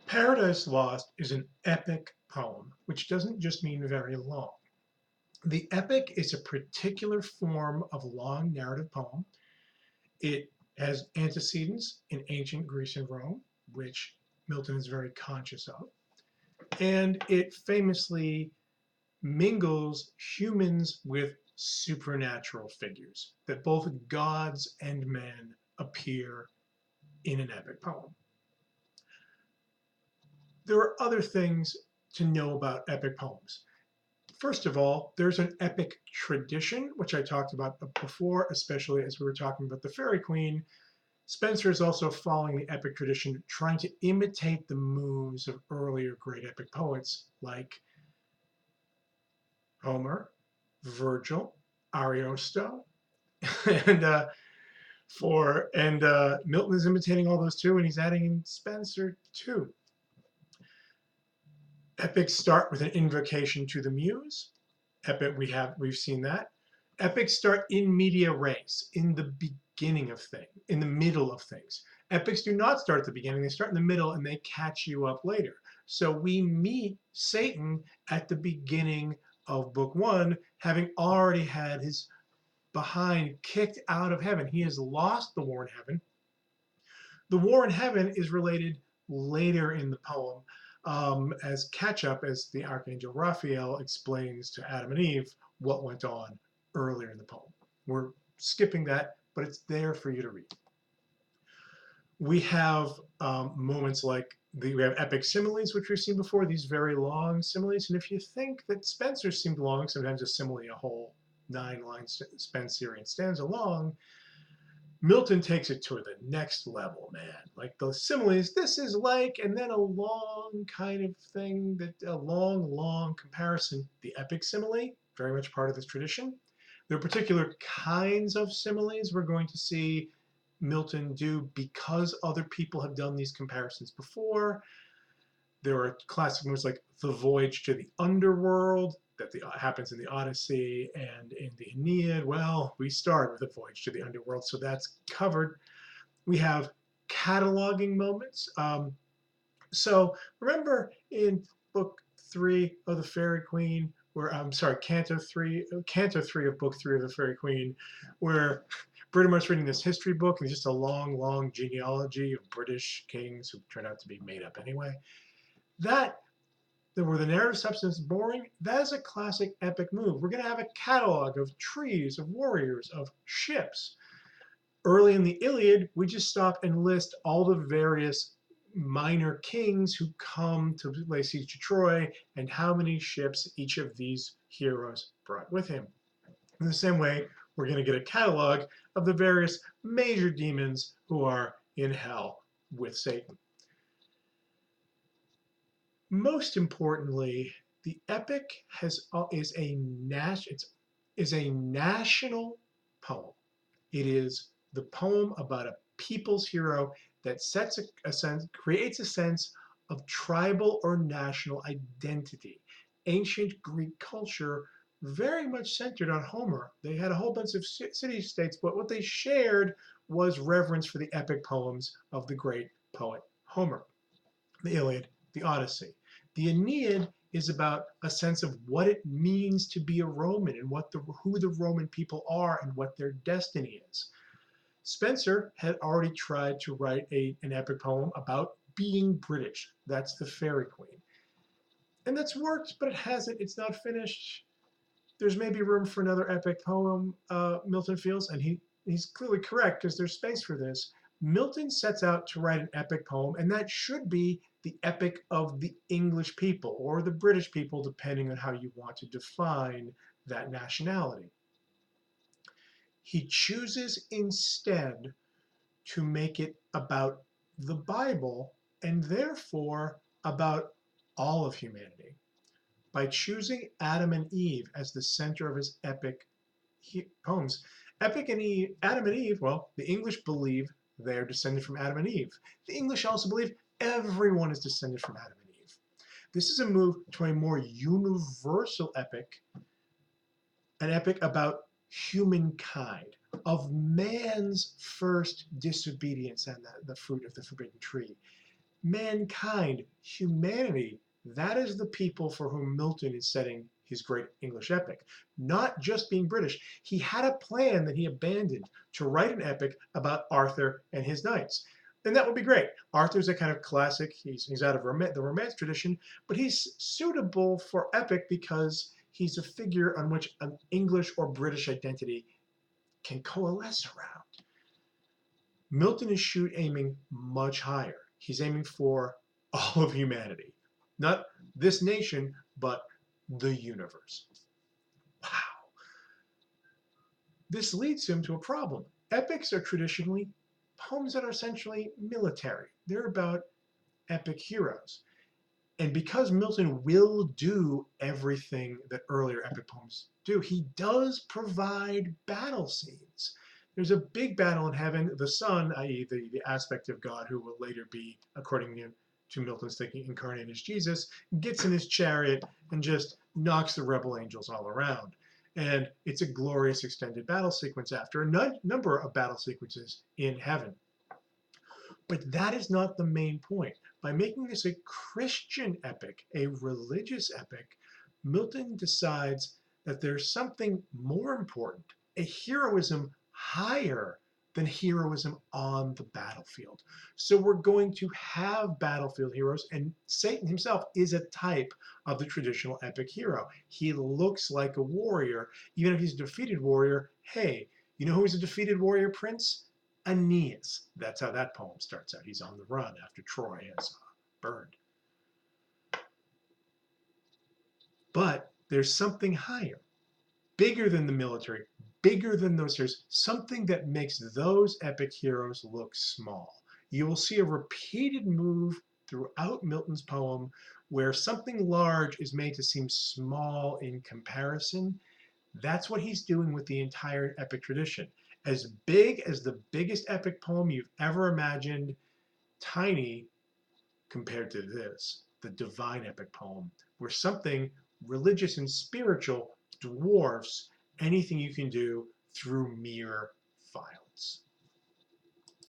Paradise Lost is an epic poem, which doesn't just mean very long. The epic is a particular form of long narrative poem. It has antecedents in ancient Greece and Rome, which Milton is very conscious of, and it famously mingles humans with supernatural figures, that both gods and men appear in an epic poem. There are other things to know about epic poems. First of all, there's an epic tradition, which I talked about before, especially as we were talking about the Fairy Queen. Spencer is also following the epic tradition, trying to imitate the moves of earlier great epic poets like Homer, Virgil, Ariosto, and Milton is imitating all those too, and he's adding in Spencer too. Epics start with an invocation to the muse. We've seen that. Epics start in media res, in the beginning of things, in the middle of things. Epics do not start at the beginning, they start in the middle and they catch you up later. So we meet Satan at the beginning of book one, having already had his behind kicked out of heaven. He has lost the war in heaven. The war in heaven is related later in the poem as catch up, as the Archangel Raphael explains to Adam and Eve what went on earlier in the poem. We're skipping that, but it's there for you to read. We have moments like we have epic similes, which we've seen before, these very long similes. And if you think that Spencer seemed long, sometimes a simile, a whole 9-line Spencerian stanza long, Milton takes it to the next level, man. Like those similes, this is like, and then a long kind of thing, that a long comparison. The epic simile, very much part of this tradition. There are particular kinds of similes we're going to see Milton do because other people have done these comparisons before. There are classic movies like The Voyage to the Underworld, that happens in the Odyssey and in the Aeneid. Well, we start with a voyage to the underworld, so that's covered. We have cataloging moments. So remember in book 3 of the Fairy Queen, where I'm sorry, Canto 3 of book 3 of the Fairy Queen, where Britimer's reading this history book and it's just a long genealogy of British kings who turned out to be made up anyway. That where the narrative substance is boring, that is a classic epic move. We're going to have a catalog of trees, of warriors, of ships. Early in the Iliad, we just stop and list all the various minor kings who come to lay siege to Troy and how many ships each of these heroes brought with him. In the same way, we're going to get a catalog of the various major demons who are in hell with Satan. Most importantly, the epic is a national poem. It is the poem about a people's hero that creates a sense of tribal or national identity. Ancient Greek culture very much centered on Homer. They had a whole bunch of city-states, but what they shared was reverence for the epic poems of the great poet Homer. The Iliad, the Odyssey. The Aeneid is about a sense of what it means to be a Roman and who the Roman people are and what their destiny is. Spencer had already tried to write an epic poem about being British. That's the Fairy Queen. And that's worked, but it's not finished. There's maybe room for another epic poem, Milton feels, and he's clearly correct because there's space for this. Milton sets out to write an epic poem, and that should be the epic of the English people or the British people, depending on how you want to define that nationality. He chooses instead to make it about the Bible and therefore about all of humanity. By choosing Adam and Eve as the center of his epic poems, Adam and Eve, well, the English believe they're descended from Adam and Eve. The English also believe everyone is descended from Adam and Eve. This is a move to a more universal epic, an epic about humankind, of man's first disobedience and the fruit of the forbidden tree. mankind, humanity. That is the people for whom Milton is setting his great English epic. Not just being British. He had a plan that he abandoned to write an epic about Arthur and his knights. And that would be great. Arthur's a kind of classic. He's out of the Romance tradition, but he's suitable for epic because he's a figure on which an English or British identity can coalesce around. Milton is aiming much higher. He's aiming for all of humanity. Not this nation, but the universe. Wow. This leads him to a problem. Epics are traditionally poems that are essentially military. They're about epic heroes. And because Milton will do everything that earlier epic poems do, he does provide battle scenes. There's a big battle in heaven. The Son, i.e. the aspect of God who will later be, according to Milton's thinking, incarnate as Jesus, gets in his chariot and just knocks the rebel angels all around. And it's a glorious extended battle sequence after a number of battle sequences in heaven. But that is not the main point. By making this a Christian epic, a religious epic, Milton decides that there's something more important, a heroism higher than heroism on the battlefield. So we're going to have battlefield heroes, and Satan himself is a type of the traditional epic hero. He looks like a warrior, even if he's a defeated warrior. Hey, you know who's a defeated warrior prince? Aeneas. That's how that poem starts out. He's on the run after Troy has burned. But there's something higher, bigger than the military, bigger than those heroes, something that makes those epic heroes look small. You will see a repeated move throughout Milton's poem where something large is made to seem small in comparison. That's what he's doing with the entire epic tradition. As big as the biggest epic poem you've ever imagined, tiny compared to this, the divine epic poem, where something religious and spiritual dwarfs anything you can do through mere violence.